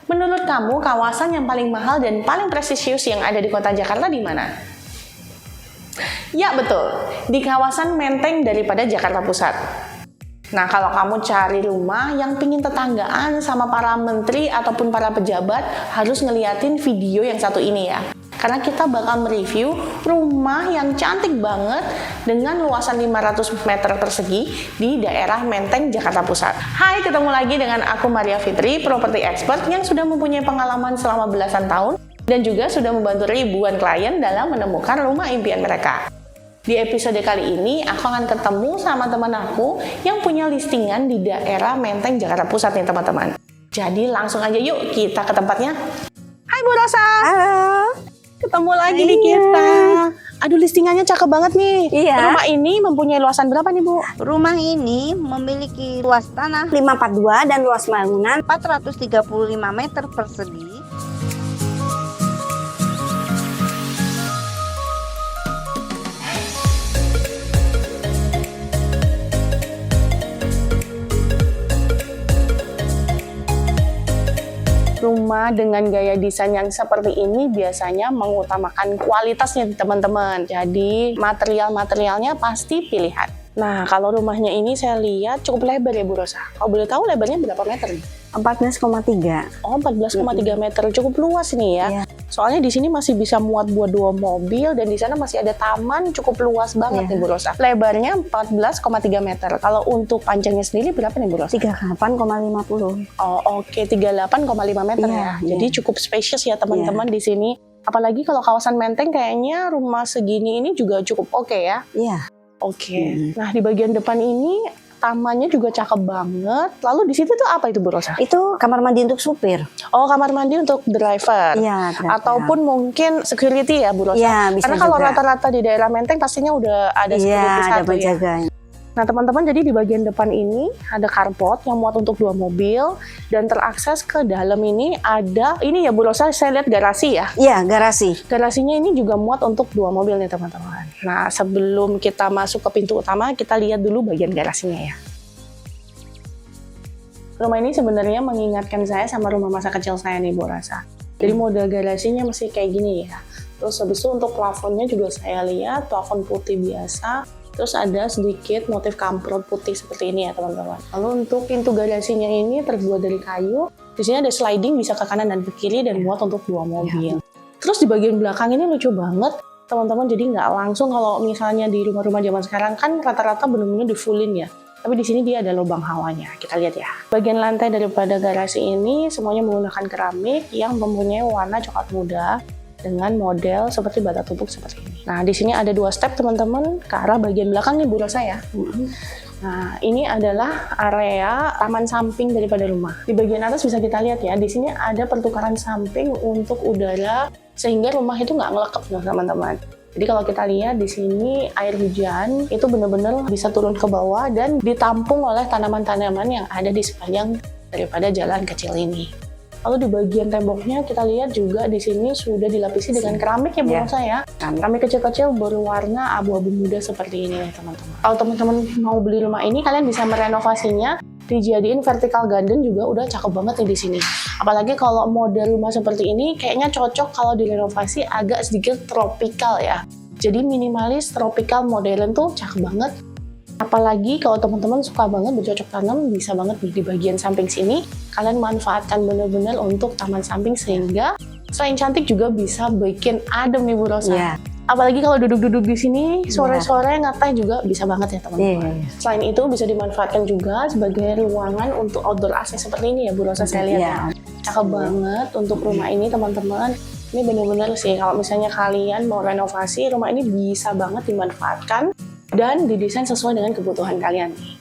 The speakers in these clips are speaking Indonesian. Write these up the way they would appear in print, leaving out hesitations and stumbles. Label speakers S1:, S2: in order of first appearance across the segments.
S1: Menurut kamu, kawasan yang paling mahal dan paling prestisius yang ada di kota Jakarta di mana? Ya betul, di kawasan Menteng daripada Jakarta Pusat. Nah, kalau kamu cari rumah yang pingin tetanggaan sama para menteri ataupun para pejabat, harus ngeliatin video yang satu ini ya. Karena kita bakal mereview rumah yang cantik banget dengan luasan 500 meter persegi di daerah Menteng, Jakarta Pusat. Hai, ketemu lagi dengan aku Maria Fitri, property expert yang sudah mempunyai pengalaman selama belasan tahun dan juga sudah membantu ribuan klien dalam menemukan rumah impian mereka. Di episode kali ini, aku akan ketemu sama teman aku yang punya listingan di daerah Menteng, Jakarta Pusat nih teman-teman. Jadi langsung aja yuk kita ke tempatnya. Hai Bu Rosa.
S2: Halo.
S1: Ketemu lagi di kita. Aduh, listingannya cakep banget nih.
S2: Iya.
S1: Rumah ini mempunyai luasan berapa nih Bu?
S2: Rumah ini memiliki luas tanah
S3: 542 dan luas bangunan
S2: 435 meter persegi.
S1: Rumah dengan gaya desain yang seperti ini biasanya mengutamakan kualitasnya teman-teman. Jadi material-materialnya pasti pilihan. Nah, kalau rumahnya ini saya lihat cukup lebar ya Bu Rosa. Kalau boleh tahu lebarnya berapa meter nih?
S3: 14,3.
S1: Oh, 14,3 meter, cukup luas nih ya.
S3: Iya.
S1: Soalnya di sini masih bisa muat buat 2 mobil dan di sana masih ada taman cukup luas banget nih Bu Rosa. Lebarnya 14,3 meter. Kalau untuk panjangnya sendiri berapa nih Bu Rosa?
S3: 38,50.
S1: Oh, oke, 38,5 meter
S3: Iya,
S1: ya.
S3: iya.
S1: Jadi cukup spacious ya teman-teman di sini. Apalagi kalau kawasan Menteng kayaknya rumah segini ini juga cukup oke ya.
S3: Iya.
S1: Oke. Nah, di bagian depan ini tamannya juga cakep banget. Lalu di situ tuh apa itu Bu Rosa?
S3: Itu kamar mandi untuk supir.
S1: Oh, kamar mandi untuk driver.
S3: Iya.
S1: Ataupun mungkin security ya Bu Rosa.
S3: Iya, bisa
S1: Karena kalau
S3: juga.
S1: rata-rata di daerah Menteng pastinya udah ada security
S3: Iya, ada
S1: satu ya.
S3: penjaganya.
S1: Nah teman-teman, jadi di bagian depan ini ada carport yang muat untuk 2 mobil dan terakses ke dalam ini ada, ini ya Bu Rosa, saya lihat garasi ya.
S3: Iya, garasi.
S1: Garasinya ini juga muat untuk 2 mobil nih teman-teman. Nah sebelum kita masuk ke pintu utama, kita lihat dulu bagian garasinya ya. Rumah ini sebenarnya mengingatkan saya sama rumah masa kecil saya nih Bu Rosa. Jadi model garasinya masih kayak gini ya. Terus habis itu untuk plafonnya juga saya lihat plafon putih biasa. Terus ada sedikit motif kamprot putih seperti ini ya teman-teman. Lalu untuk pintu garasinya ini terbuat dari kayu. Di sini ada sliding bisa ke kanan dan ke kiri dan muat untuk 2 mobil. Terus di bagian belakang ini lucu banget teman-teman. Jadi nggak langsung kalau misalnya di rumah-rumah zaman sekarang kan rata-rata benar-benar di fullin ya. Tapi di sini dia ada lubang hawanya. Kita lihat ya. Bagian lantai daripada garasi ini semuanya menggunakan keramik yang mempunyai warna coklat muda dengan model seperti bata tumpuk seperti ini. Nah, di sini ada 2 step teman-teman ke arah bagian belakang nih Bu Rosa ya. Nah, ini adalah area taman samping daripada rumah. Di bagian atas bisa kita lihat ya, di sini ada pertukaran samping untuk udara sehingga rumah itu nggak ngelekep loh teman-teman. Jadi kalau kita lihat di sini air hujan itu benar-benar bisa turun ke bawah dan ditampung oleh tanaman-tanaman yang ada di sepanjang daripada jalan kecil ini. Lalu di bagian temboknya kita lihat juga di sini sudah dilapisi dengan keramik ya Bu Rosa ya. Keramik kecil-kecil berwarna abu-abu muda seperti ini teman-teman. Kalau teman-teman mau beli rumah ini kalian bisa merenovasinya, dijadiin vertical garden juga udah cakep banget nih di sini. Apalagi kalau model rumah seperti ini kayaknya cocok kalau direnovasi agak sedikit tropical ya. Jadi minimalis tropical modern tuh cakep banget. Apalagi kalau teman-teman suka banget bercocok tanam, bisa banget nih di bagian samping sini kalian manfaatkan benar-benar untuk taman samping sehingga selain cantik juga bisa bikin adem nih Bu Rosa.
S3: Iya.
S1: Apalagi kalau duduk-duduk di sini sore-sore ngeteh juga bisa banget ya teman-teman.
S3: Iya.
S1: Selain itu bisa dimanfaatkan juga sebagai ruangan untuk outdoor AC seperti ini ya Bu Rosa, saya lihat ya. Cakep banget untuk rumah ini teman-teman. Ini benar-benar sih kalau misalnya kalian mau renovasi rumah ini bisa banget dimanfaatkan dan didesain sesuai dengan kebutuhan kalian nih.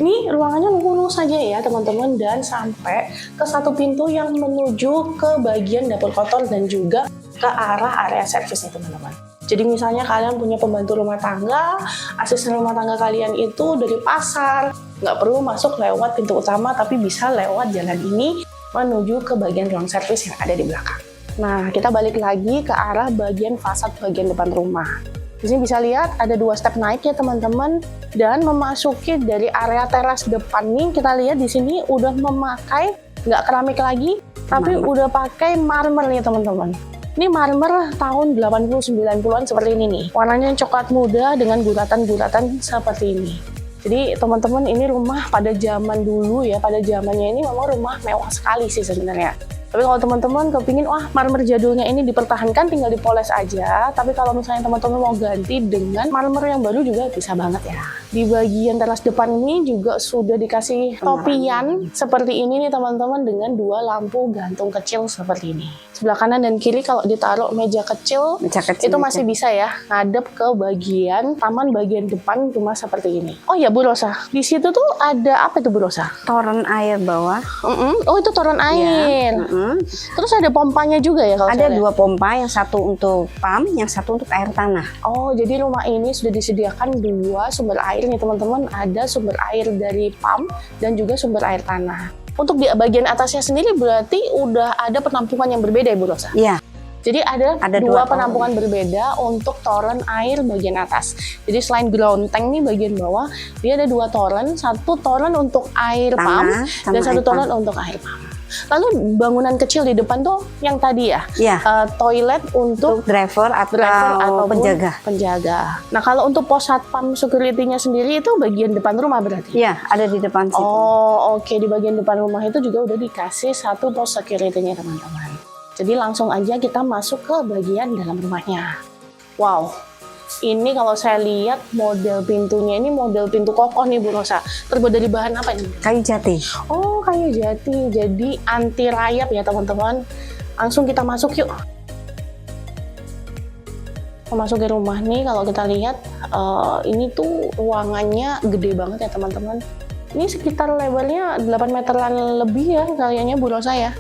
S1: Ini ruangannya lurus saja ya teman-teman dan sampai ke satu pintu yang menuju ke bagian dapur kotor dan juga ke arah area servis nih teman-teman. Jadi misalnya kalian punya pembantu rumah tangga, asisten rumah tangga kalian itu dari pasar, nggak perlu masuk lewat pintu utama tapi bisa lewat jalan ini menuju ke bagian ruang servis yang ada di belakang. Nah, kita balik lagi ke arah bagian fasad bagian depan rumah. Di sini bisa lihat ada 2 step naik ya teman-teman, dan memasuki dari area teras depan nih kita lihat di sini udah memakai nggak keramik lagi, tapi udah pakai marmer nih teman-teman. Ini marmer tahun 80-90-an seperti ini nih. Warnanya coklat muda dengan guratan-guratan seperti ini. Jadi teman-teman, ini rumah pada zaman dulu ya, pada zamannya ini memang rumah mewah sekali sih sebenarnya. Tapi kalau teman-teman kepingin, wah marmer jadulnya ini dipertahankan, tinggal dipoles aja. Tapi kalau misalnya teman-teman mau ganti dengan marmer yang baru juga bisa banget ya. Di bagian teras depan ini juga sudah dikasih topian seperti ini nih teman-teman, dengan 2 lampu gantung kecil seperti ini. Sebelah kanan dan kiri kalau ditaruh meja kecil itu masih bisa ya ngadep ke bagian taman bagian depan rumah seperti ini. Oh ya Bu Rosa, di situ tuh ada apa tuh Bu Rosa?
S3: Toren air bawah.
S1: Oh itu toren air. Terus ada pompanya juga ya kalau
S3: Ada
S1: saya
S3: 2 pompa, yang satu untuk pump, yang satu untuk air tanah.
S1: Oh, jadi rumah ini sudah disediakan 2 sumber air nih teman-teman. Ada sumber air dari pump dan juga sumber air tanah. Untuk di bagian atasnya sendiri berarti udah ada penampungan yang berbeda ya Bu Rosa?
S3: Iya.
S1: Jadi ada 2 penampungan berbeda untuk toren air bagian atas. Jadi selain ground tank nih bagian bawah, dia ada 2 toren, satu toren untuk air pump dan satu toren untuk air pump. Lalu bangunan kecil di depan tuh yang tadi ya, toilet untuk
S3: driver atau
S1: penjaga. Nah kalau untuk pos satpam security-nya sendiri itu bagian depan rumah berarti?
S3: Iya, ada di depan situ.
S1: Oh oke, di bagian depan rumah itu juga udah dikasih 1 pos security-nya teman-teman. Jadi langsung aja kita masuk ke bagian dalam rumahnya. Wow. Ini kalau saya lihat model pintunya ini model pintu kokoh nih Bu Rosa. Terbuat dari bahan apa ini?
S3: Kayu jati.
S1: Oh kayu jati, jadi anti rayap ya teman-teman. Langsung kita masuk yuk. Memasuki rumah nih kalau kita lihat ini tuh ruangannya gede banget ya teman-teman. Ini sekitar lebarnya 8 meteran lebih ya kayaknya Bu Rosa ya.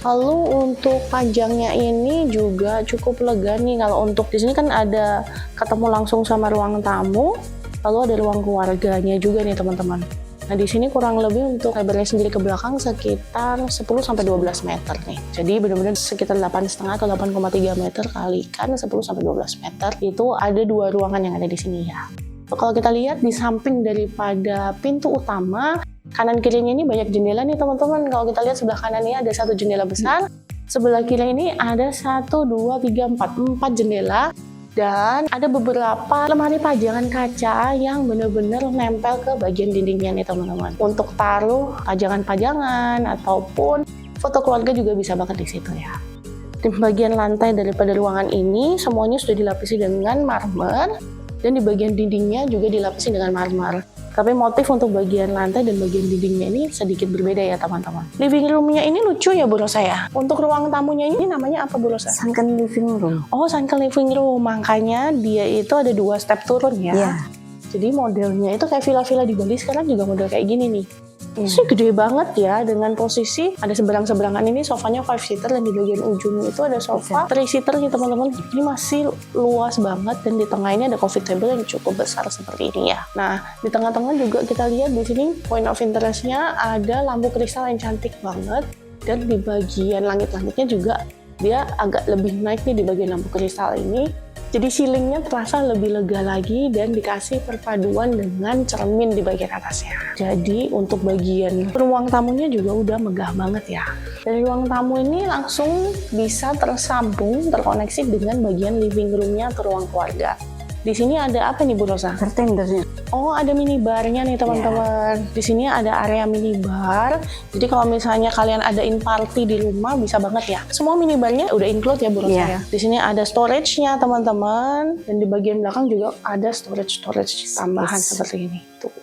S1: Lalu untuk panjangnya ini juga cukup lega nih. Kalau untuk di sini kan ada ketemu langsung sama ruang tamu, lalu ada ruang keluarganya juga nih teman-teman. Nah di sini kurang lebih untuk lebarnya sendiri ke belakang sekitar 10-12 meter nih. Jadi benar-benar sekitar 8,5 atau 8,3 meter kalikan 10-12 meter. Itu ada 2 ruangan yang ada di sini ya. Kalau kita lihat di samping daripada pintu utama, kanan kirinya ini banyak jendela nih teman-teman. Kalau kita lihat sebelah kanan ini ada 1 jendela besar, sebelah kiri ini ada 1, 2, 3, 4 jendela, dan ada beberapa lemari pajangan kaca yang benar-benar nempel ke bagian dindingnya nih teman-teman. Untuk taruh pajangan-pajangan ataupun foto keluarga juga bisa banget di situ ya. Di bagian lantai daripada ruangan ini semuanya sudah dilapisi dengan marmer, dan di bagian dindingnya juga dilapisi dengan marmer. Tapi motif untuk bagian lantai dan bagian dindingnya ini sedikit berbeda ya teman-teman. Living room-nya ini lucu ya Bu Rosa ya. Untuk ruang tamunya ini namanya apa Bu Rosa?
S3: Sunken living room.
S1: Oh, sunken living room. Makanya dia itu ada 2 step turun ya.
S3: Iya.
S1: Jadi modelnya itu kayak villa-villa di Bali sekarang juga model kayak gini nih. Ini gede banget ya, dengan posisi ada seberang-seberangan ini sofanya 5-seater, dan di bagian ujung itu ada sofa 3-seater nih teman-teman. Ini masih luas banget, dan di tengah ini ada coffee table yang cukup besar seperti ini ya. Nah di tengah-tengah juga kita lihat di sini point of interest-nya ada lampu kristal yang cantik banget, dan di bagian langit-langitnya juga dia agak lebih naik nih di bagian lampu kristal ini. Jadi ceilingnya terasa lebih lega lagi dan dikasih perpaduan dengan cermin di bagian atasnya. Jadi untuk bagian ruang tamunya juga udah megah banget ya. Dari ruang tamu ini langsung bisa tersambung, terkoneksi dengan bagian living room-nya atau ruang keluarga. Di sini ada apa nih Bu Rosa?
S3: Bartendernya.
S1: Oh, ada minibarnya nih teman-teman. Di sini ada area minibar. Jadi kalau misalnya kalian adain party di rumah bisa banget ya. Semua minibarnya udah include ya Bu Rosa ya. Di sini ada storage-nya teman-teman, dan di bagian belakang juga ada storage tambahan seperti ini. Tuh.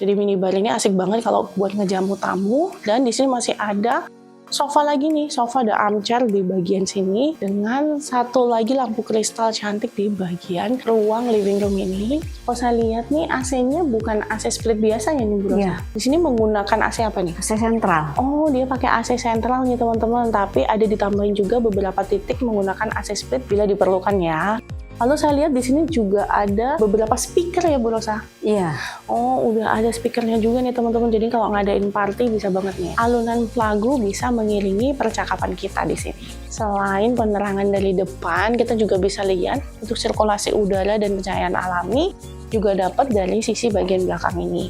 S1: Jadi minibar ini asik banget kalau buat ngejamu tamu, dan di sini masih ada sofa lagi nih, sofa ada armchair di bagian sini dengan 1 lagi lampu kristal cantik di bagian ruang living room ini. Kalau saya lihat nih AC-nya bukan AC split biasa ya nih Bu Rosa. Di sini menggunakan AC apa nih?
S3: AC sentral.
S1: Oh, dia pakai AC sentral nih teman-teman, tapi ada ditambahin juga beberapa titik menggunakan AC split bila diperlukan ya. Lalu saya lihat di sini juga ada beberapa speaker ya Bu Rosa.
S3: Iya.
S1: Oh, udah ada speakernya juga nih teman-teman. Jadi kalau ngadain party bisa banget nih. Alunan lagu bisa mengiringi percakapan kita di sini. Selain penerangan dari depan, kita juga bisa lihat untuk sirkulasi udara dan pencahayaan alami juga dapat dari sisi bagian belakang ini.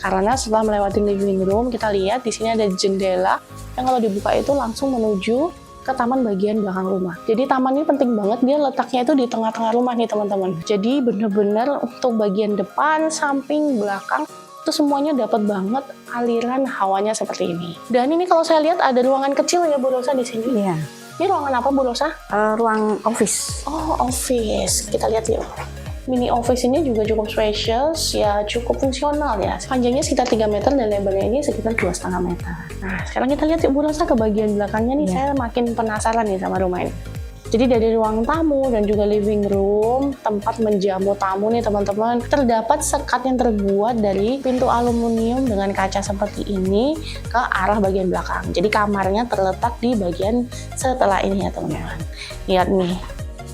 S1: Karena setelah melewati living room, kita lihat di sini ada jendela yang kalau dibuka itu langsung menuju ke taman bagian belakang rumah. Jadi taman ini penting banget, dia letaknya itu di tengah-tengah rumah nih teman-teman. Jadi bener-bener untuk bagian depan, samping, belakang, itu semuanya dapat banget aliran hawanya seperti ini. Dan ini kalau saya lihat ada ruangan kecil ya Bu Rosa di sini.
S3: Iya.
S1: Ini ruangan apa Bu Rosa?
S3: Ruang office.
S1: Oh, office. Kita lihat yuk. Mini office ini juga cukup spacious, ya cukup fungsional ya. Panjangnya sekitar 3 meter dan lebarnya ini sekitar 2,5 meter. Nah, sekarang kita lihat yuk Bu Rosa ke bagian belakangnya nih. Saya makin penasaran nih sama rumah ini. Jadi dari ruang tamu dan juga living room, tempat menjamu tamu nih teman-teman, terdapat sekat yang terbuat dari pintu aluminium dengan kaca seperti ini ke arah bagian belakang. Jadi kamarnya terletak di bagian setelah ini ya teman-teman. Lihat nih.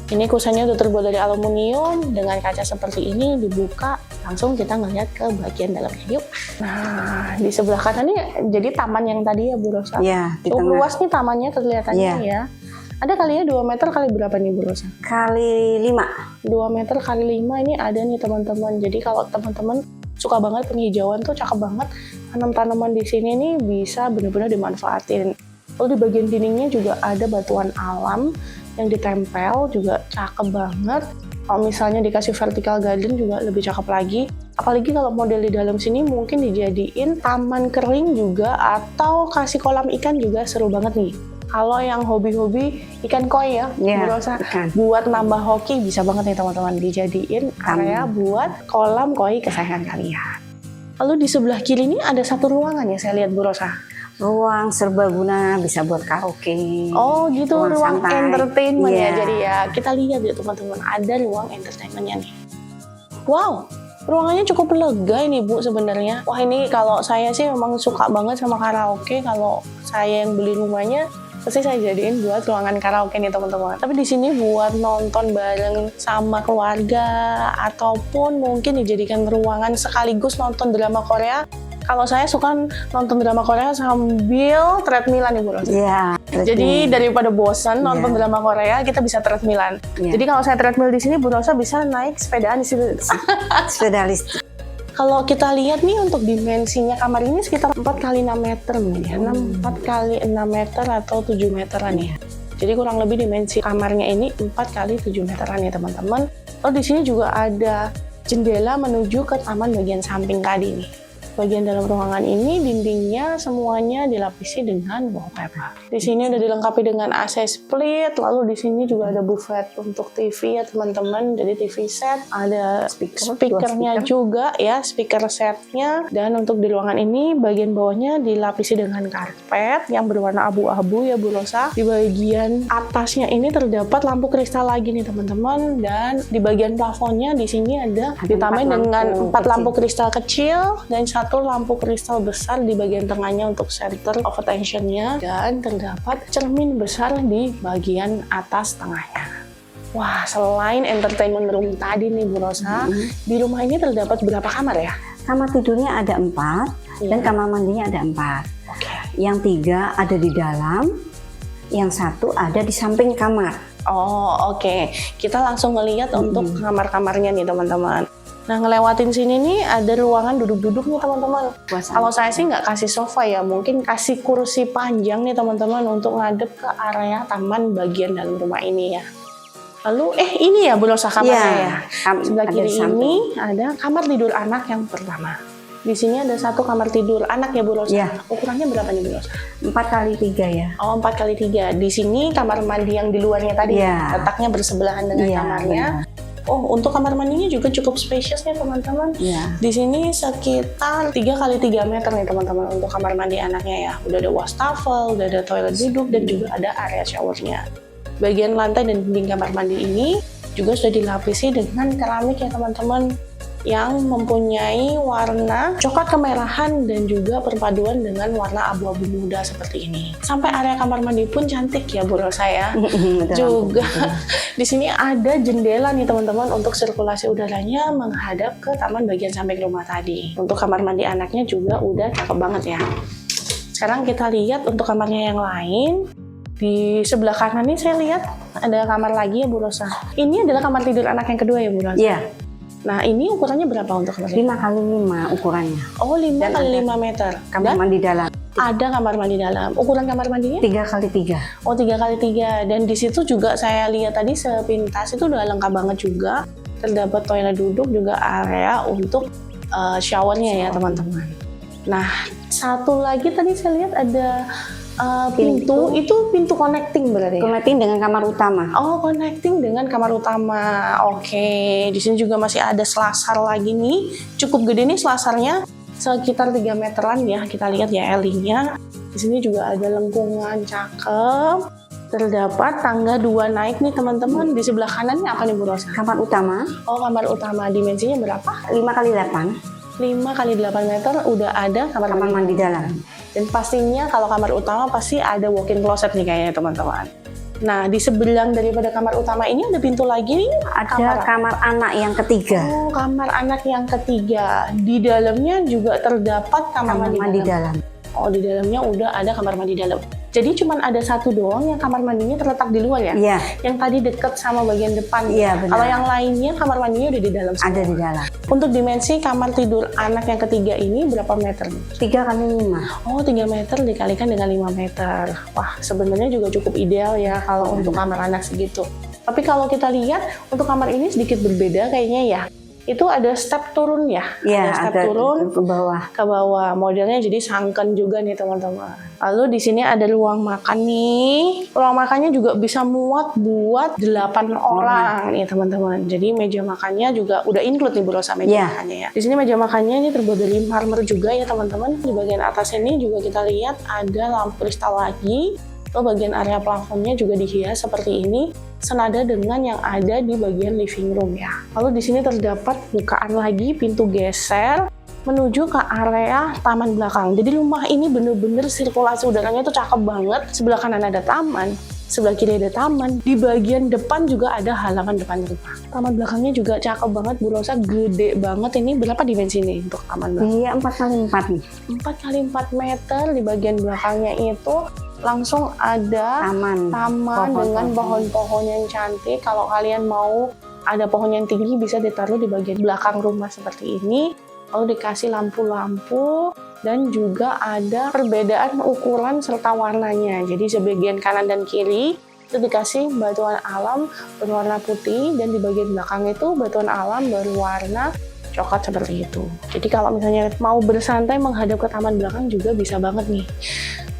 S1: Ini kusennya udah terbuat dari aluminium dengan kaca seperti ini, dibuka langsung kita ngeliat ke bagian dalamnya. Yuk. Nah, di sebelah kanan nih jadi taman yang tadi ya Bu Rosa.
S3: Iya, di
S1: Cukup
S3: tengah.
S1: luas nih tamannya kelihatannya ya. Ada kalinya 2 meter kali berapa nih Bu Rosa?
S3: Kali 5.
S1: 2 meter kali 5 ini ada nih teman-teman. Jadi kalau teman-teman suka banget penghijauan tuh cakep banget. Tanam-tanaman di sini nih bisa benar-benar dimanfaatin. Lalu di bagian dindingnya juga ada batuan alam yang ditempel, juga cakep banget. Kalau misalnya dikasih vertical garden juga lebih cakep lagi. Apalagi kalau model di dalam sini mungkin dijadiin taman kering juga atau kasih kolam ikan juga seru banget nih. Kalau yang hobi-hobi ikan koi ya,
S3: Iya,
S1: Bu Rosa,
S3: ikan.
S1: buat nambah hoki bisa banget nih teman-teman, dijadiin area buat kolam koi kesayangan kalian. Lalu di sebelah kiri ini ada satu ruangan ya saya lihat Bu Rosa.
S3: Ruang serbaguna, bisa buat karaoke.
S1: Oh gitu, ruang
S3: santai.
S1: entertainment ya.
S3: Iya.
S1: Jadi ya kita lihat ya teman-teman, ada ruang entertainmentnya nih. Wow, ruangannya cukup lega ini Bu sebenarnya. Wah ini kalau saya sih memang suka banget sama karaoke. Kalau saya yang beli rumahnya, pasti saya jadiin buat ruangan karaoke nih teman-teman. Tapi di sini buat nonton bareng sama keluarga ataupun mungkin dijadikan ruangan sekaligus nonton drama Korea. Kalau saya suka nonton drama Korea sambil treadmillan nih Bu Rosa.
S3: Iya.
S1: Jadi daripada bosan nonton drama Korea, kita bisa treadmillan.
S3: Iya.
S1: Jadi kalau saya treadmill di sini, Bu Rosa bisa naik sepedaan di sini.
S3: Sepeda listrik.
S1: Kalau kita lihat nih untuk dimensinya kamar ini sekitar 4 kali 6 meter nih ya. 4 kali 6 meter atau 7 meteran ya. Jadi kurang lebih dimensi kamarnya ini 4 kali 7 meteran ya teman-teman. Lalu di sini juga ada jendela menuju ke taman bagian samping tadi nih. Bagian dalam ruangan ini dindingnya semuanya dilapisi dengan wallpaper. Di sini udah dilengkapi dengan AC split, lalu di sini juga ada buffet untuk TV ya teman-teman. Jadi TV set, ada speakernya juga ya, speaker setnya. Dan untuk di ruangan ini bagian bawahnya dilapisi dengan karpet yang berwarna abu-abu ya Bu Rosa. Di bagian atasnya ini terdapat lampu kristal lagi nih teman-teman. Dan di bagian plafonnya di sini ada ditambahin dengan 4 lampu kristal kecil dan 1 lampu kristal besar di bagian tengahnya untuk center of attention-nya, dan terdapat cermin besar di bagian atas tengahnya. Wah, selain entertainment room tadi nih Bu Rosa, di rumah ini terdapat berapa kamar ya?
S3: Kamar tidurnya ada 4 dan kamar mandinya ada 4.
S1: Oke.
S3: Yang 3 ada di dalam, yang 1 ada di samping kamar.
S1: Oh, oke. Kita langsung ngelihat untuk kamar-kamarnya nih teman-teman. Nah, ngelewatin sini nih ada ruangan duduk-duduk nih teman-teman. Kalau saya sih nggak kasih sofa ya, mungkin kasih kursi panjang nih teman-teman untuk ngadep ke area taman bagian dalam rumah ini ya. Lalu, ini ya Bu Rosa kamarnya ya. Sebelah kiri ini ada kamar tidur anak yang pertama. Di sini ada 1 kamar tidur anak ya Bu Rosa.
S3: Iya.
S1: Ukurannya berapa nih Bu Rosa?
S3: 4 kali 3 ya.
S1: Oh, 4 kali 3. Di sini kamar mandi yang di luarnya tadi,
S3: Iya.
S1: letaknya bersebelahan dengan kamarnya.
S3: Benar.
S1: Oh, untuk kamar mandinya juga cukup spacious nih teman-teman.
S3: Iya.
S1: Di sini sekitar 3 kali 3 meter nih teman-teman untuk kamar mandi anaknya ya. Udah ada wastafel, udah ada toilet duduk, dan juga ada area showernya. Bagian lantai dan dinding kamar mandi ini juga sudah dilapisi dengan keramik ya teman-teman, yang mempunyai warna coklat kemerahan dan juga perpaduan dengan warna abu-abu muda seperti ini. Sampai area kamar mandi pun cantik ya Bu Rosa ya. Juga di sini ada jendela nih teman-teman untuk sirkulasi udaranya menghadap ke taman bagian samping rumah tadi. Untuk kamar mandi anaknya juga udah cakep banget ya. Sekarang kita lihat untuk kamarnya yang lain. Di sebelah kanan nih saya lihat ada kamar lagi ya Bu Rosa. Ini adalah kamar tidur anak yang kedua ya Bu Rosa?
S3: Iya.
S1: Nah, ini ukurannya berapa untuk kamar?
S3: 5 kali 5 ukurannya.
S1: Oh, 5
S3: Dan
S1: kali
S3: ada
S1: 5 meter.
S3: Kamar
S1: Dan
S3: mandi dalam
S1: ada kamar mandi dalam. Ukuran kamar mandinya?
S3: 3 kali 3.
S1: Oh, 3 kali 3. Dan di situ juga saya lihat tadi sepintas itu udah lengkap banget juga. Terdapat toilet duduk, juga area untuk showernya ya teman-teman. Nah, satu lagi tadi saya lihat ada pintu. Itu pintu connecting berarti ya?
S3: Connecting dengan kamar utama.
S1: Oh, connecting dengan kamar utama. Oke, di sini juga masih ada selasar lagi nih. Cukup gede nih selasarnya, sekitar 3 meteran ya. Kita lihat ya L-nya. Di sini juga ada lengkungan cakep. Terdapat tangga 2 naik nih teman-teman. Di sebelah kanannya apa nih Bu Rosa?
S3: Kamar utama
S1: Oh, kamar utama. Dimensinya berapa?
S3: 5 kali 8.
S1: 5 kali 8 meter udah ada kamar
S3: Kamar mandi dalam.
S1: Dan pastinya kalau kamar utama pasti ada walk-in closet nih kayaknya teman-teman. Nah, di sebelah daripada kamar utama ini ada pintu lagi nih.
S3: Ada kamar anak yang ketiga.
S1: Oh, kamar anak yang ketiga. Di dalamnya juga terdapat kamar mandi dalam. Oh, di dalamnya udah ada kamar mandi dalam. Jadi cuma ada satu doang yang kamar mandinya terletak di luar ya?
S3: Iya.
S1: Yang tadi deket sama bagian depan.
S3: Iya, benar.
S1: Kalau yang lainnya kamar mandinya udah di dalam semua.
S3: Ada di dalam.
S1: Untuk dimensi kamar tidur anak yang ketiga ini berapa meter?
S3: 3 kali 5.
S1: Oh, 3 meter dikalikan dengan 5 meter. Wah, sebenarnya juga cukup ideal ya kalau untuk kamar anak segitu. Tapi kalau kita lihat untuk kamar ini sedikit berbeda kayaknya ya. Itu ada step turun ya?
S3: Iya,
S1: step
S3: ada
S1: turun
S3: ke bawah.
S1: ke bawah. Modelnya jadi sunken juga nih teman-teman. Lalu di sini ada ruang makan nih. Ruang makannya juga bisa muat buat 8 orang nih teman-teman. Jadi meja makannya juga udah include nih Bu Rosa meja makannya ya. Di sini meja makannya ini terbuat dari marmer juga ya teman-teman. Di bagian atas ini juga kita lihat ada lampu kristal lagi. Lalu bagian area plafonnya juga dihias seperti ini, senada dengan yang ada di bagian living room ya. Lalu di sini terdapat bukaan lagi pintu geser menuju ke area taman belakang. Jadi rumah ini bener-bener sirkulasi udaranya itu cakep banget. Sebelah kanan ada taman, sebelah kiri ada taman. Di bagian depan juga ada halaman depan rumah. Taman belakangnya juga cakep banget, Bu Rosa, gede banget. Ini berapa dimensi nih untuk taman belakang?
S3: Iya, 4 kali 4 nih.
S1: 4 kali 4 meter. Di bagian belakangnya itu langsung ada taman dengan pohon-pohon yang cantik. Kalau kalian mau ada pohon yang tinggi bisa ditaruh di bagian belakang rumah seperti ini. Lalu dikasih lampu-lampu dan juga ada perbedaan ukuran serta warnanya. Jadi sebagian kanan dan kiri itu dikasih batuan alam berwarna putih, dan di bagian belakang itu batuan alam berwarna coklat seperti itu. Jadi kalau misalnya mau bersantai menghadap ke taman belakang juga bisa banget nih.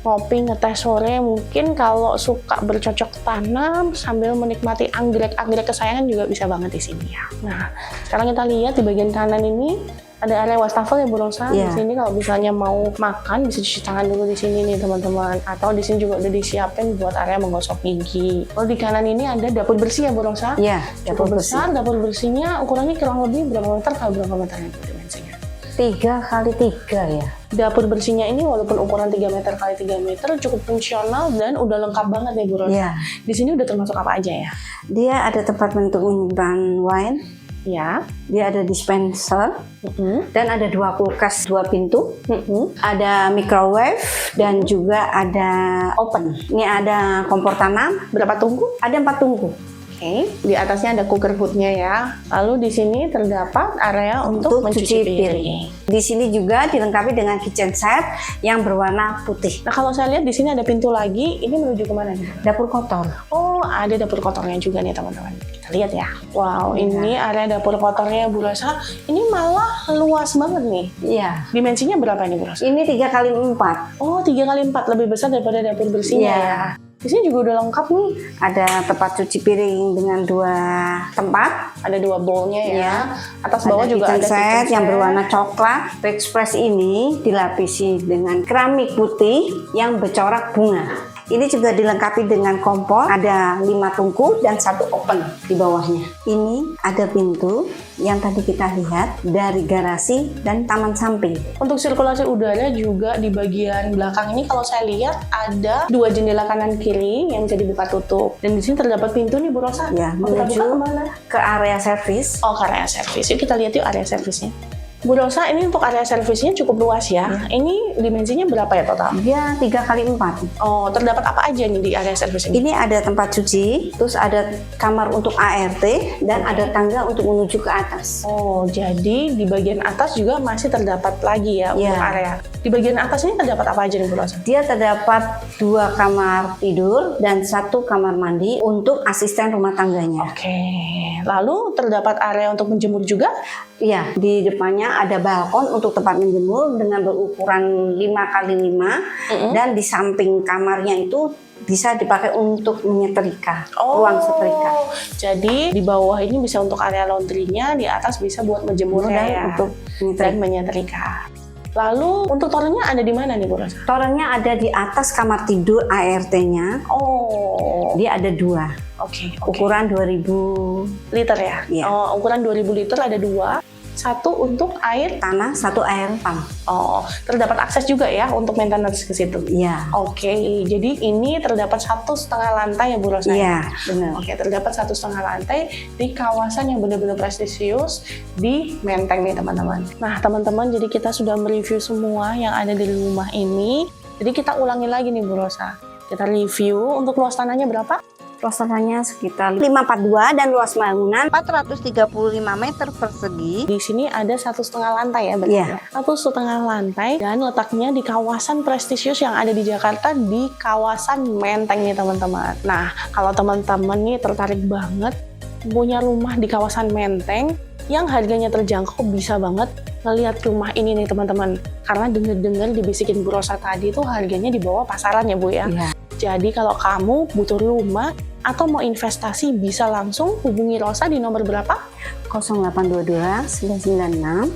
S1: Ngopi, ngeteh sore, mungkin kalau suka bercocok tanam sambil menikmati anggrek-anggrek kesayangan juga bisa banget di sini ya. Nah, sekarang kita lihat di bagian kanan ini ada area wastafel ya Bu Rosa. Di sini kalau misalnya mau makan bisa cuci tangan dulu di sini nih teman-teman. Atau di sini juga udah disiapin buat area menggosok gigi. Lalu di kanan ini ada dapur bersih ya Bu Rosa.
S3: Iya,
S1: dapur besar. Dapur bersihnya ukurannya kurang lebih berapa meter kali berapa meter itu dimensinya?
S3: 3 kali 3 ya.
S1: Dapur bersihnya ini walaupun ukuran 3 meter kali 3 meter cukup fungsional dan udah lengkap banget nih Bu Rosa.
S3: Iya.
S1: Di sini udah termasuk apa aja ya?
S3: Dia ada tempat untuk menyimpan wine.
S1: Ya.
S3: Dia ada dispenser. Dan ada 2 kulkas 2 pintu. Ada microwave dan juga ada oven. Ini ada kompor tanam.
S1: Berapa tungku?
S3: Ada 4 tungku.
S1: Oke, di atasnya ada cooker hoodnya ya. Lalu di sini terdapat area untuk mencuci piring.
S3: Di sini juga dilengkapi dengan kitchen set yang berwarna putih.
S1: Nah, kalau saya lihat di sini ada pintu lagi. Ini menuju kemana nih?
S3: Dapur kotor.
S1: Oh, ada dapur kotornya juga nih teman-teman. Kita lihat ya. Wow, ini area dapur kotornya Bu Rosa. Ini malah luas banget nih.
S3: Iya.
S1: Dimensinya berapa nih Bu Rosa?
S3: Ini 3 kali 4.
S1: Oh, 3 kali 4, lebih besar daripada dapur bersihnya ya. Di sini juga udah lengkap nih.
S3: Ada tempat cuci piring dengan 2 tempat.
S1: Ada 2 bowlnya ya. Atas bawah juga ada
S3: kitchen set yang berwarna coklat. Backsplash ini dilapisi dengan keramik putih yang bercorak bunga. Ini juga dilengkapi dengan kompor, ada 5 tungku dan 1 oven di bawahnya. Ini ada pintu yang tadi kita lihat dari garasi dan taman samping.
S1: Untuk sirkulasi udara juga di bagian belakang ini kalau saya lihat ada 2 jendela kanan kiri yang bisa dibuka tutup. Dan di sini terdapat pintu nih Bu Rosa.
S3: Ya,
S1: mau kita buka
S3: menuju
S1: kemana?
S3: ke area servis.
S1: Oh, ke area servis. Yuk kita lihat yuk area servisnya. Bu Rosa, ini untuk area servisnya cukup luas ya. Ini dimensinya berapa ya total?
S3: Dia 3x4.
S1: Oh, terdapat apa aja nih di area service ini?
S3: Ini ada tempat cuci, terus ada kamar untuk ART, dan ada tangga untuk menuju ke atas.
S1: Oh, jadi di bagian atas juga masih terdapat lagi ya untuk
S3: Iya.
S1: area. Di bagian atas ini terdapat apa aja nih Bu Rosa?
S3: Dia terdapat 2 kamar tidur dan 1 kamar mandi untuk asisten rumah tangganya.
S1: Oke, lalu terdapat area untuk menjemur juga?
S3: Iya, di depannya ada balkon untuk tempat menjemur dengan berukuran 5x5, dan di samping kamarnya itu bisa dipakai untuk menyetrika, ruang setrika.
S1: Jadi di bawah ini bisa untuk area laundry-nya, di atas bisa buat menjemurnya
S3: Dan
S1: ya,
S3: untuk
S1: dan menyetrika. Lalu untuk torennya ada di mana nih Bu Rosa?
S3: torennya ada di atas kamar tidur ART-nya.
S1: Oh,
S3: Dia ada 2,
S1: oke.
S3: ukuran 2000
S1: Liter ya?
S3: Iya.
S1: Oh, ukuran 2000 liter ada 2. 1 untuk air.
S3: tanah, 1 air pump.
S1: Oh, terdapat akses juga ya untuk maintenance ke situ.
S3: Iya.
S1: Oke, jadi ini terdapat 1,5 lantai ya Bu Rosa?
S3: Iya, benar.
S1: Oke, terdapat 1,5 lantai di kawasan yang benar-benar prestisius di Menteng nih teman-teman. Nah teman-teman, jadi kita sudah mereview semua yang ada di rumah ini. Jadi kita ulangi lagi nih Bu Rosa. Kita review untuk luas tanahnya berapa?
S3: Luas tanahnya sekitar 542 dan luas bangunan
S2: 435 meter persegi.
S1: Di sini ada 1,5 lantai ya, berarti
S3: Iya.
S1: ya? 1,5 lantai dan letaknya di kawasan prestisius yang ada di Jakarta di kawasan Menteng nih teman-teman. Nah, kalau teman-teman nih tertarik banget punya rumah di kawasan Menteng yang harganya terjangkau, bisa banget ngelihat rumah ini nih teman-teman. Karena denger-dengar dibisikin Bu Rosa tadi tuh harganya di bawah pasaran ya Bu ya.
S3: Iya.
S1: Jadi kalau kamu butuh rumah atau mau investasi bisa langsung hubungi Rosa di nomor berapa?
S3: 0822 996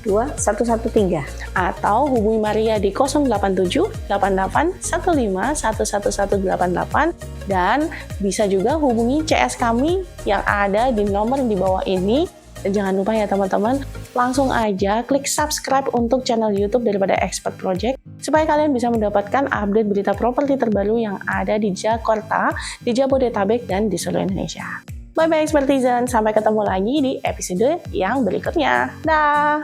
S3: 12113.
S1: Atau hubungi Maria di 087 88 15 11188 dan bisa juga hubungi CS kami yang ada di nomor di bawah ini. Dan jangan lupa ya teman-teman, langsung aja klik subscribe untuk channel YouTube daripada Expert Project supaya kalian bisa mendapatkan update berita properti terbaru yang ada di Jakarta, di Jabodetabek, dan di seluruh Indonesia. Bye-bye Expertizen, sampai ketemu lagi di episode yang berikutnya. Dah!